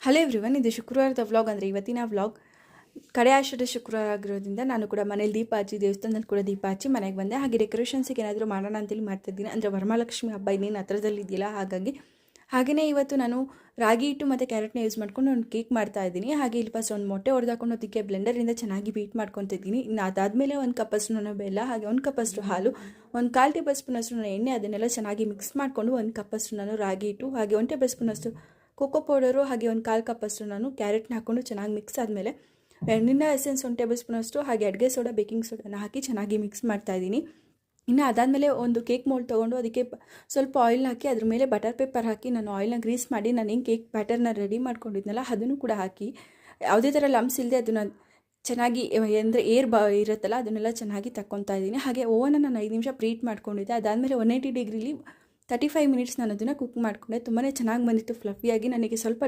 Hello everyone, ಇದು ಶುಕ್ರವಾರದ vlog. ಅಂದರೆ ಇವತ್ತಿನ ವ್ಲಾಗ್ ಕಡೆ ಆಷಾಢ ಶುಕ್ರವಾರ ಆಗಿರೋದ್ರಿಂದ ನಾನು ಕೂಡ ಮನೇಲಿ ದೀಪ ಹಚ್ಚಿ, ದೇವಸ್ಥಾನದಲ್ಲಿ ಕೂಡ ದೀಪ ಹಚ್ಚಿ ಮನೆಗೆ ಬಂದೆ. ಹಾಗೆ ಡೆಕೋರೇಷನ್ಸಿಗೆ ಏನಾದರೂ ಮಾಡೋಣ ಅಂತೇಳಿ ಮಾಡ್ತಾಯಿದ್ದೀನಿ. ಅಂದರೆ ವರಮಹಾಲಕ್ಷ್ಮಿ ಹಬ್ಬ ಇನ್ನೇನು ಹತ್ರದಲ್ಲಿ ಇದೆಯಲ್ಲ, ಹಾಗೆಯೇ ಇವತ್ತು ನಾನು ರಾಗಿ ಹಿಟ್ಟು ಮತ್ತು ಕ್ಯಾರೆಟ್ನ ಯೂಸ್ ಮಾಡ್ಕೊಂಡು ಒಂದು ಕೇಕ್ ಮಾಡ್ತಾ ಇದ್ದೀನಿ. ಹಾಗೆ ಇಲ್ಲಿ ಫಸ್ಟ್ ಒಂದು ಮೊಟ್ಟೆ ಹೊಡೆದಾಕೊಂಡು ಅದಕ್ಕೆ ಬ್ಲೆಂಡರಿಂದ ಚೆನ್ನಾಗಿ ಬೀಟ್ ಮಾಡ್ಕೊತಿದ್ದೀನಿ. ಇನ್ನು ಅದಾದಮೇಲೆ ಒಂದು ಕಪ್ಪಷ್ಟು ನಾನು ಬೆಲ್ಲ, ಹಾಗೆ ಒಂದು ಕಪ್ಪಷ್ಟು ಹಾಲು, ಒಂದು 1/4 ಟೇಬಲ್ ಸ್ಪೂನಷ್ಟು ನಾನು ಎಣ್ಣೆ, ಅದನ್ನೆಲ್ಲ ಚೆನ್ನಾಗಿ ಮಿಕ್ಸ್ ಮಾಡಿಕೊಂಡು ಒಂದು ಕಪ್ಪಷ್ಟು ನಾನು ರಾಗಿ ಹಿಟ್ಟು, ಹಾಗೆ 1 ಟೇಬಲ್ ಸ್ಪೂನಷ್ಟು ಕೋಕೋ ಪೌಡರು, ಹಾಗೆ ಒಂದು 1/4 ಕಪ್ಪಷ್ಟು ನಾನು ಕ್ಯಾರೆಟ್ನ ಹಾಕ್ಕೊಂಡು ಚೆನ್ನಾಗಿ ಮಿಕ್ಸ್ ಆದಮೇಲೆ ವೆನಿಲಾ ಎಸೆನ್ಸ್ 1 ಟೇಬಲ್ ಸ್ಪೂನಷ್ಟು, ಹಾಗೆ ಅಡುಗೆ ಸೋಡಾ, ಬೇಕಿಂಗ್ ಸೋಡಾನ ಹಾಕಿ ಚೆನ್ನಾಗಿ ಮಿಕ್ಸ್ ಮಾಡ್ತಾಯಿದ್ದೀನಿ. ಇನ್ನು ಅದಾದಮೇಲೆ ಒಂದು ಕೇಕ್ ಮೋಲ್ಡ್ ತೊಗೊಂಡು ಅದಕ್ಕೆ ಸ್ವಲ್ಪ ಆಯಿಲ್ನ ಹಾಕಿ ಅದ್ರ ಮೇಲೆ ಬಟರ್ ಪೇಪರ್ ಹಾಕಿ ನಾನು ಆಯಿಲ್ನ ಗ್ರೀಸ್ ಮಾಡಿ ನಾನು ಏನು ಕೇಕ್ ಬ್ಯಾಟರ್ನ ರೆಡಿ ಮಾಡ್ಕೊಂಡಿದ್ನಲ್ಲ ಅದನ್ನು ಕೂಡ ಹಾಕಿ ಯಾವುದೇ ಥರ ಲಮ್ಸ್ ಇಲ್ಲದೆ ಅದನ್ನು ಚೆನ್ನಾಗಿ ಅಂದರೆ ಇರುತ್ತಲ್ಲ ಅದನ್ನೆಲ್ಲ ಚೆನ್ನಾಗಿ ತಗೊತಾ ಇದ್ದೀನಿ. ಹಾಗೆ ಓವನ್ನ ನಾನು 5 ನಿಮಿಷ ಪ್ರೀಟ್ ಮಾಡ್ಕೊಂಡಿದ್ದೆ. ಅದಾದಮೇಲೆ 180 ಡಿಗ್ರಿಲಿ 35 ಮಿನಿಟ್ಸ್ ನಾನು ಅದನ್ನು ಕುಕ್ ಮಾಡಿಕೊಂಡೆ. ತುಂಬಾ ಚೆನ್ನಾಗಿ ಬಂದಿತ್ತು ಫ್ಲಫಿಯಾಗಿ. ನನಗೆ ಸ್ವಲ್ಪ